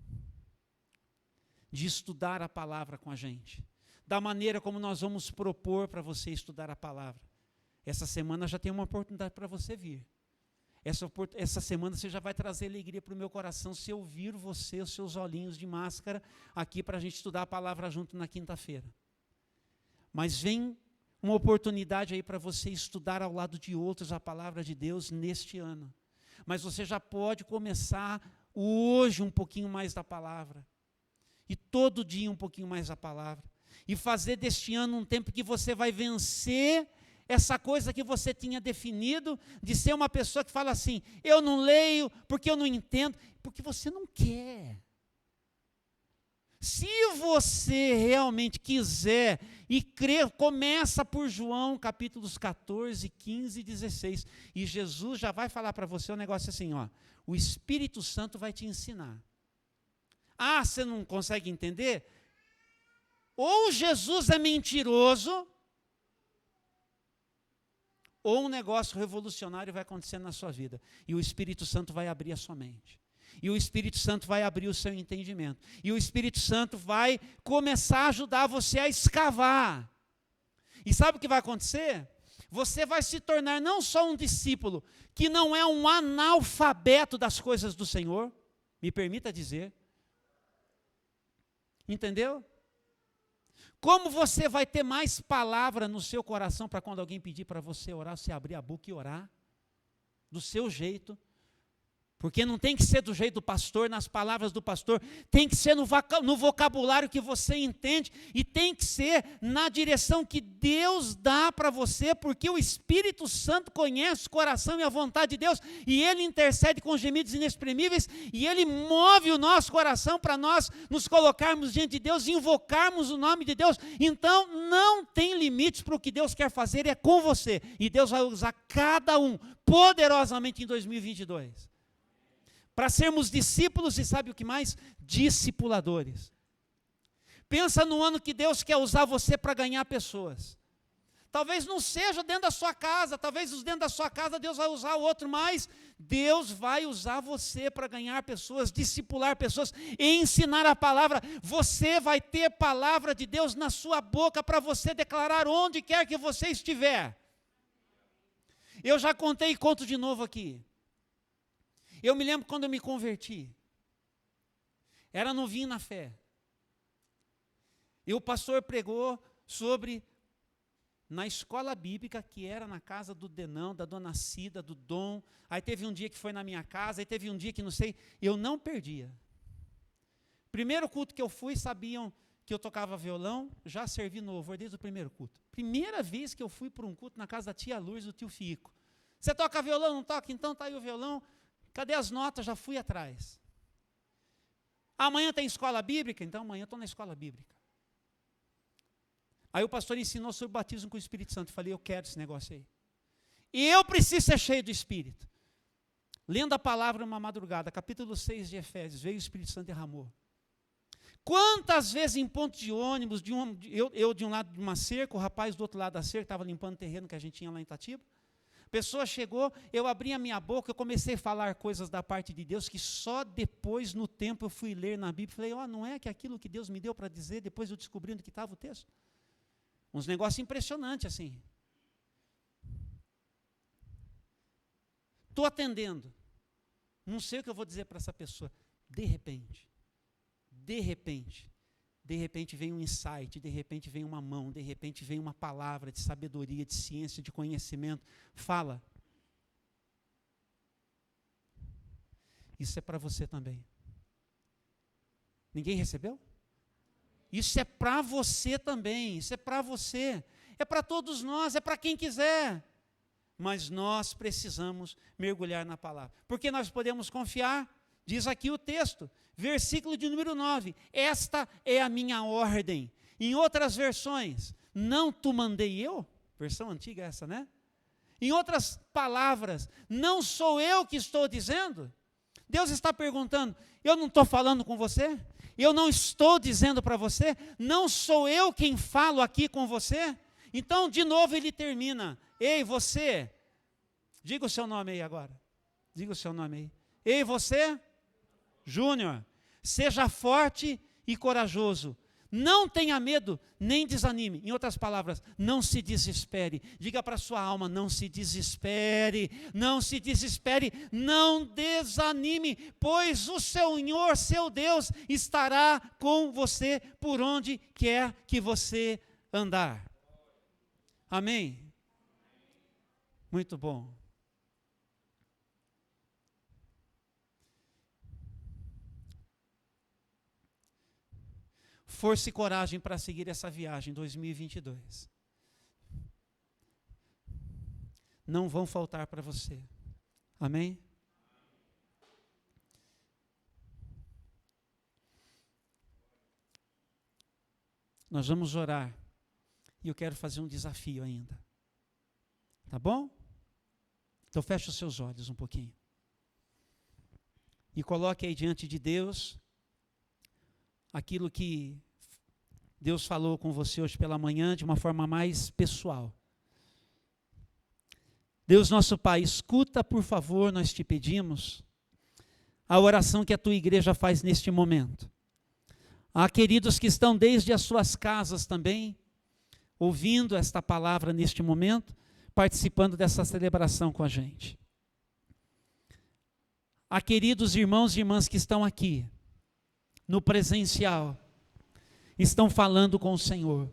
De estudar a palavra com a gente. Da maneira como nós vamos propor para você estudar a palavra. Essa semana já tem uma oportunidade para você vir. Essa semana você já vai trazer alegria para o meu coração se eu vir você, os seus olhinhos de máscara, aqui para a gente estudar a palavra junto na quinta-feira. Mas vem uma oportunidade aí para você estudar ao lado de outros a palavra de Deus neste ano. Mas você já pode começar hoje um pouquinho mais da palavra. E todo dia um pouquinho mais da palavra. E fazer deste ano um tempo que você vai vencer essa coisa que você tinha definido, de ser uma pessoa que fala assim, eu não leio, porque eu não entendo, porque você não quer. Se você realmente quiser e crer, começa por João, capítulos 14, 15 e 16, e Jesus já vai falar para você um negócio assim, o Espírito Santo vai te ensinar. Você não consegue entender? Ou Jesus é mentiroso, ou um negócio revolucionário vai acontecer na sua vida. E o Espírito Santo vai abrir a sua mente. E o Espírito Santo vai abrir o seu entendimento. E o Espírito Santo vai começar a ajudar você a escavar. E sabe o que vai acontecer? Você vai se tornar não só um discípulo, que não é um analfabeto das coisas do Senhor, me permita dizer. Entendeu? Como você vai ter mais palavra no seu coração para quando alguém pedir para você orar, você abrir a boca e orar, do seu jeito. Porque não tem que ser do jeito do pastor, nas palavras do pastor, tem que ser no vocabulário que você entende, e tem que ser na direção que Deus dá para você, porque o Espírito Santo conhece o coração e a vontade de Deus, e Ele intercede com gemidos inexprimíveis, e Ele move o nosso coração para nós nos colocarmos diante de Deus, invocarmos o nome de Deus. Então não tem limites para o que Deus quer fazer, é com você, e Deus vai usar cada um poderosamente em 2022. Para sermos discípulos e sabe o que mais? Discipuladores. Pensa no ano que Deus quer usar você para ganhar pessoas. Talvez não seja dentro da sua casa, talvez dentro da sua casa Deus vai usar o outro, mas Deus vai usar você para ganhar pessoas, discipular pessoas, e ensinar a palavra. Você vai ter palavra de Deus na sua boca para você declarar onde quer que você estiver. Eu já contei e conto de novo aqui. Eu me lembro quando eu me converti, era novinho na fé, e o pastor pregou sobre, na escola bíblica, que era na casa do Denão, da dona Cida, do Dom, aí teve um dia que foi na minha casa, aí teve um dia que não sei, eu não perdia. Primeiro culto que eu fui, sabiam que eu tocava violão, já servi no louvor desde o primeiro culto. Primeira vez que eu fui para um culto na casa da tia Lourdes, do tio Fico. Você toca violão, não toca? Então está aí o violão. Cadê as notas? Já fui atrás. Amanhã tem escola bíblica? Então amanhã eu estou na escola bíblica. Aí o pastor ensinou sobre o batismo com o Espírito Santo. Eu falei, eu quero esse negócio aí. E eu preciso ser cheio do Espírito. Lendo a palavra uma madrugada, capítulo 6 de Efésios, veio o Espírito Santo e derramou. Quantas vezes em pontos de ônibus, eu de um lado de uma cerca, o rapaz do outro lado da cerca, estava limpando o terreno que a gente tinha lá em Itatiba. A pessoa chegou, eu abri a minha boca, eu comecei a falar coisas da parte de Deus, que só depois, no tempo, eu fui ler na Bíblia, falei, não é que aquilo que Deus me deu para dizer, depois eu descobri onde que estava o texto. Uns negócios impressionantes assim. Estou atendendo, não sei o que eu vou dizer para essa pessoa, de repente, vem um insight, de repente vem uma mão, de repente vem uma palavra de sabedoria, de ciência, de conhecimento. Fala. Isso é para você também. Ninguém recebeu? Isso é para você também, isso é para você. É para todos nós, é para quem quiser. Mas nós precisamos mergulhar na palavra. Porque nós podemos confiar, diz aqui o texto, versículo de número 9, esta é a minha ordem. Em outras versões, não tu mandei eu, versão antiga essa, né? Em outras palavras, não sou eu que estou dizendo. Deus está perguntando, eu não estou falando com você? Eu não estou dizendo para você? Não sou eu quem falo aqui com você? Então, de novo ele termina, ei você, diga o seu nome aí agora, diga o seu nome aí. Ei você, Júnior, seja forte e corajoso, não tenha medo, nem desanime. Em outras palavras, não se desespere. Diga para a sua alma, não se desespere, não se desespere, não desanime, pois o Senhor, seu Deus, estará com você por onde quer que você andar. Amém? Muito bom. Força e coragem para seguir essa viagem em 2022. Não vão faltar para você. Amém? Nós vamos orar. E eu quero fazer um desafio ainda. Tá bom? Então feche os seus olhos um pouquinho. E coloque aí diante de Deus aquilo que Deus falou com você hoje pela manhã de uma forma mais pessoal. Deus nosso Pai, escuta por favor, nós te pedimos, a oração que a tua igreja faz neste momento. Há queridos que estão desde as suas casas também, ouvindo esta palavra neste momento, participando dessa celebração com a gente. Há queridos irmãos e irmãs que estão aqui, no presencial, estão falando com o Senhor.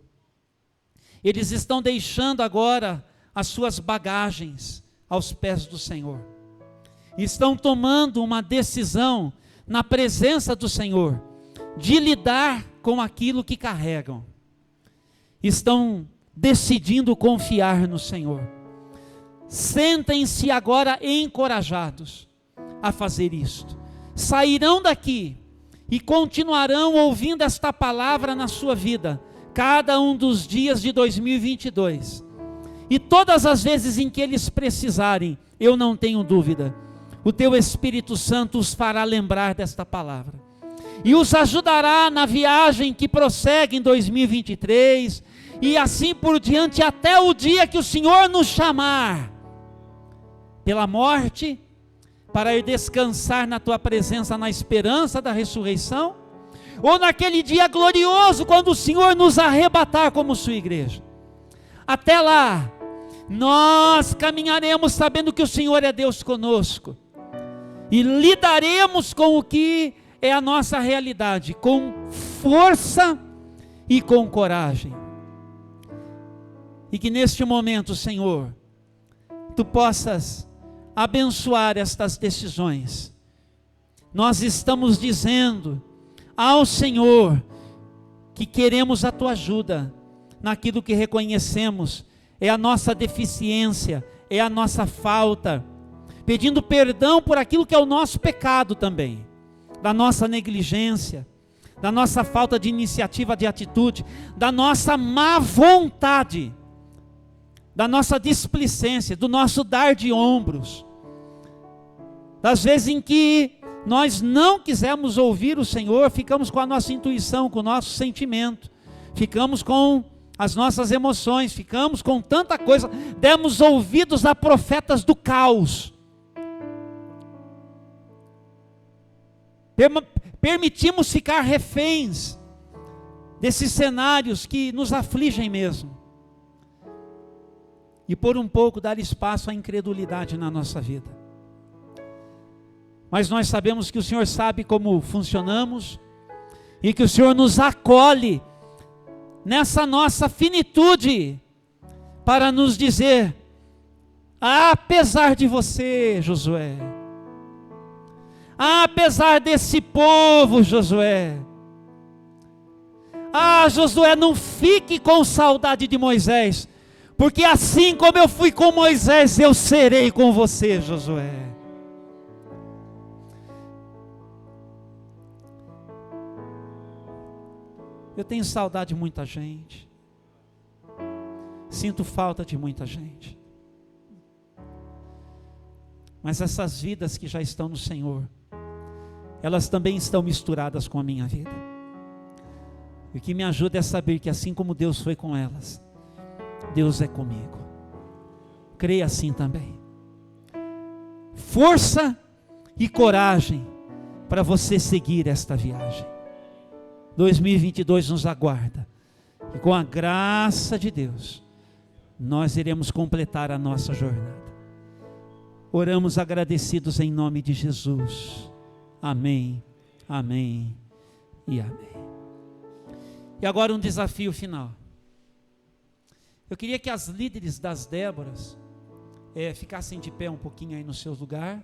Eles estão deixando agora as suas bagagens aos pés do Senhor. Estão tomando uma decisão na presença do Senhor, de lidar com aquilo que carregam. Estão decidindo confiar no Senhor. Sentem-se agora encorajados a fazer isto. Sairão daqui e continuarão ouvindo esta palavra na sua vida, cada um dos dias de 2022. E todas as vezes em que eles precisarem, eu não tenho dúvida, o teu Espírito Santo os fará lembrar desta palavra. E os ajudará na viagem que prossegue em 2023, e assim por diante, até o dia que o Senhor nos chamar pela morte, para ir descansar na tua presença, na esperança da ressurreição, ou naquele dia glorioso, quando o Senhor nos arrebatar como sua igreja. Até lá, nós caminharemos sabendo que o Senhor é Deus conosco, e lidaremos com o que é a nossa realidade, com força e com coragem. E que neste momento, Senhor, Tu possas abençoar estas decisões. Nós estamos dizendo ao Senhor que queremos a Tua ajuda naquilo que reconhecemos é a nossa deficiência, é a nossa falta, pedindo perdão por aquilo que é o nosso pecado também, da nossa negligência, da nossa falta de iniciativa, de atitude, da nossa má vontade, da nossa displicência, do nosso dar de ombros, das vezes em que nós não quisemos ouvir o Senhor, ficamos com a nossa intuição, com o nosso sentimento, ficamos com as nossas emoções, ficamos com tanta coisa, demos ouvidos a profetas do caos, permitimos ficar reféns desses cenários que nos afligem mesmo, e por um pouco dar espaço à incredulidade na nossa vida. Mas nós sabemos que o Senhor sabe como funcionamos, e que o Senhor nos acolhe nessa nossa finitude, para nos dizer: apesar de você, Josué, apesar desse povo, Josué, Josué, não fique com saudade de Moisés, porque assim como eu fui com Moisés, eu serei com você, Josué. Eu tenho saudade de muita gente, sinto falta de muita gente, mas essas vidas que já estão no Senhor, elas também estão misturadas com a minha vida. E o que me ajuda é saber que assim como Deus foi com elas, Deus é comigo. Creia assim também. Força e coragem para você seguir esta viagem. 2022 nos aguarda, e com a graça de Deus, nós iremos completar a nossa jornada. Oramos agradecidos em nome de Jesus. Amém, amém e amém. E agora um desafio final. Eu queria que as líderes das Déboras ficassem de pé um pouquinho aí no seu lugar.